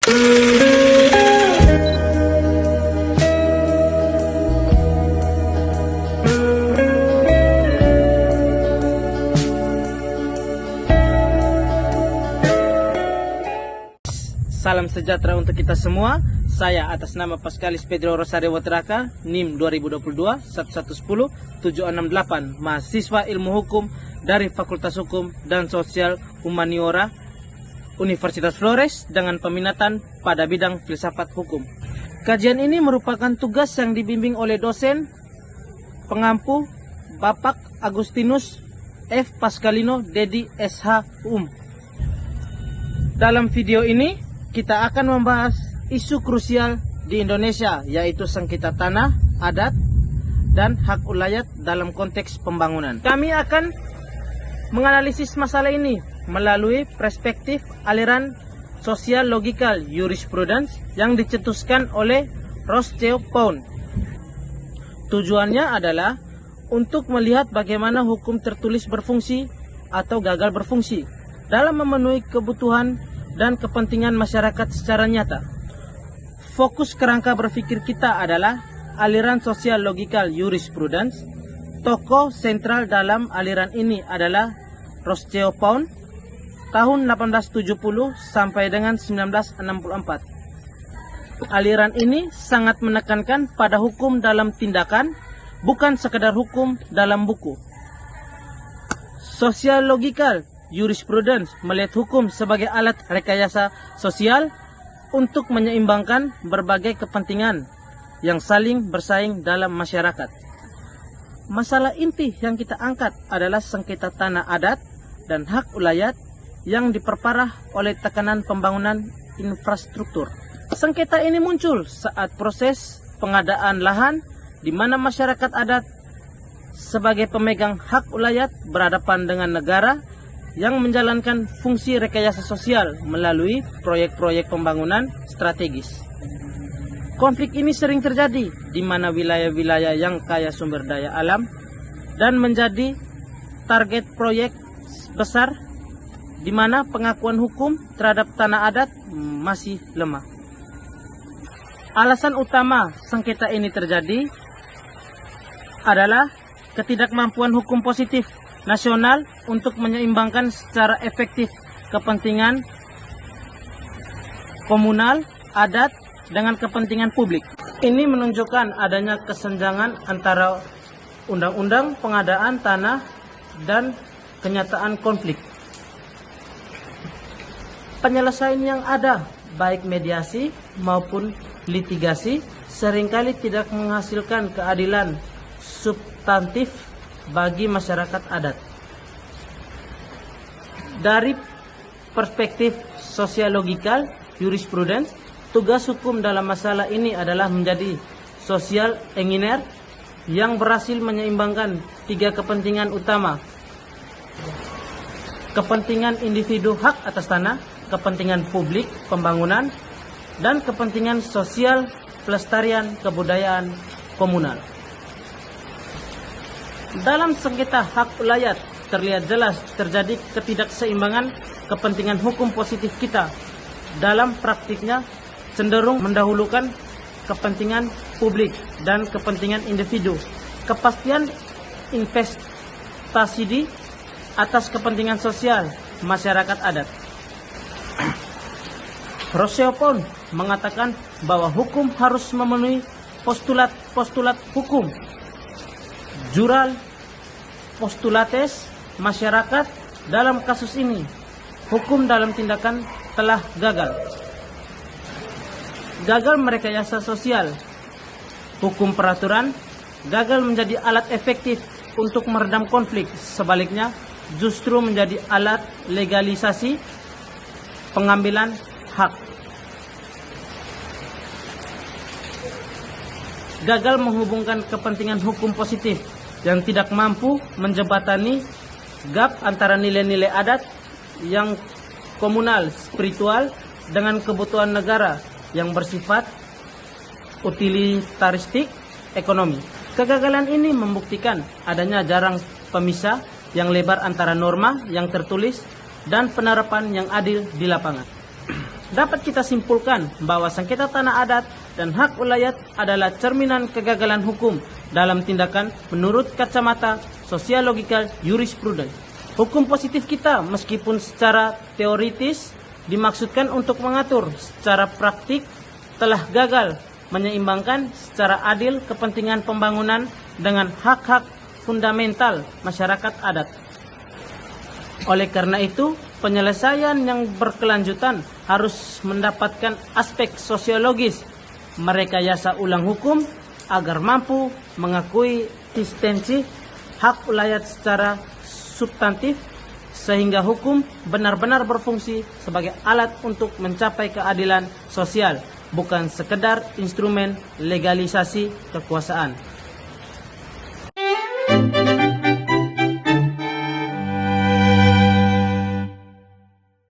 Salam sejahtera untuk kita semua. Saya atas nama Pascalis Pedro Rosario Watraka, NIM 2022 1110 768, mahasiswa ilmu hukum dari Fakultas Hukum dan Sosial Humaniora Universitas Flores dengan peminatan pada bidang filsafat hukum. Kajian ini merupakan tugas yang dibimbing oleh dosen pengampu Bapak Agustinus F. Pascalino Dedi SH Dalam video ini kita akan membahas isu krusial di Indonesia, yaitu sengketa tanah, adat, dan hak ulayat dalam konteks pembangunan. Kami akan menganalisis masalah ini melalui perspektif aliran sosial logikal jurisprudence yang dicetuskan oleh Rothschild Pound. Tujuannya adalah untuk melihat bagaimana hukum tertulis berfungsi atau gagal berfungsi dalam memenuhi kebutuhan dan kepentingan masyarakat secara nyata. Fokus kerangka berpikir kita adalah aliran sosial logikal jurisprudence. Tokoh sentral dalam aliran ini adalah Rothschild Pound tahun 1870 sampai dengan 1964. Aliran ini sangat menekankan pada hukum dalam tindakan, bukan sekedar hukum dalam buku. Sosial logikal jurisprudence melihat hukum sebagai alat rekayasa sosial untuk menyeimbangkan berbagai kepentingan yang saling bersaing dalam masyarakat. Masalah inti yang kita angkat adalah sengketa tanah adat dan hak ulayat yang diperparah oleh tekanan pembangunan infrastruktur. Sengketa ini muncul saat proses pengadaan lahan di mana masyarakat adat sebagai pemegang hak ulayat berhadapan dengan negara yang menjalankan fungsi rekayasa sosial melalui proyek-proyek pembangunan strategis. Konflik ini sering terjadi di mana wilayah-wilayah yang kaya sumber daya alam dan menjadi target proyek besar di mana pengakuan hukum terhadap tanah adat masih lemah. Alasan utama sengketa ini terjadi adalah ketidakmampuan hukum positif nasional untuk menyeimbangkan secara efektif kepentingan komunal, adat, dengan kepentingan publik. Ini menunjukkan adanya kesenjangan antara undang-undang pengadaan tanah dan kenyataan konflik. Penyelesaian yang ada, baik mediasi maupun litigasi, seringkali tidak menghasilkan keadilan substantif bagi masyarakat adat. Dari perspektif sosiologikal jurisprudence, tugas hukum dalam masalah ini adalah menjadi sosial engineer yang berhasil menyeimbangkan tiga kepentingan utama: kepentingan individu hak atas tanah, kepentingan publik pembangunan, dan kepentingan sosial pelestarian kebudayaan komunal. Dalam sengketa hak ulayat terlihat jelas terjadi ketidakseimbangan kepentingan hukum positif kita. Dalam praktiknya cenderung mendahulukan kepentingan publik dan kepentingan individu. Kepastian investasi di atas kepentingan sosial masyarakat adat. Rothschild Pound mengatakan bahwa hukum harus memenuhi postulat-postulat hukum. Jural postulates masyarakat dalam kasus ini, hukum dalam tindakan telah gagal. Gagal merekayasa sosial. Hukum peraturan gagal menjadi alat efektif untuk meredam konflik. Sebaliknya, justru menjadi alat legalisasi pengambilan hak. Gagal menghubungkan kepentingan hukum positif yang tidak mampu menjembatani gap antara nilai-nilai adat yang komunal, spiritual dengan kebutuhan negara yang bersifat utilitaristik ekonomi. Kegagalan ini membuktikan adanya jarak pemisah yang lebar antara norma yang tertulis dan penerapan yang adil di lapangan. dapat kita simpulkan bahwa sengketa tanah adat dan hak ulayat adalah cerminan kegagalan hukum dalam tindakan menurut kacamata sosiologikal jurisprudens. Hukum positif kita meskipun secara teoritis dimaksudkan untuk mengatur, secara praktik telah gagal menyeimbangkan secara adil kepentingan pembangunan dengan hak-hak fundamental masyarakat adat. Oleh karena itu, penyelesaian yang berkelanjutan harus mendapatkan aspek sosiologis merekayasa ulang hukum agar mampu mengakui eksistensi hak ulayat secara substantif sehingga hukum benar-benar berfungsi sebagai alat untuk mencapai keadilan sosial, bukan sekedar instrumen legalisasi kekuasaan.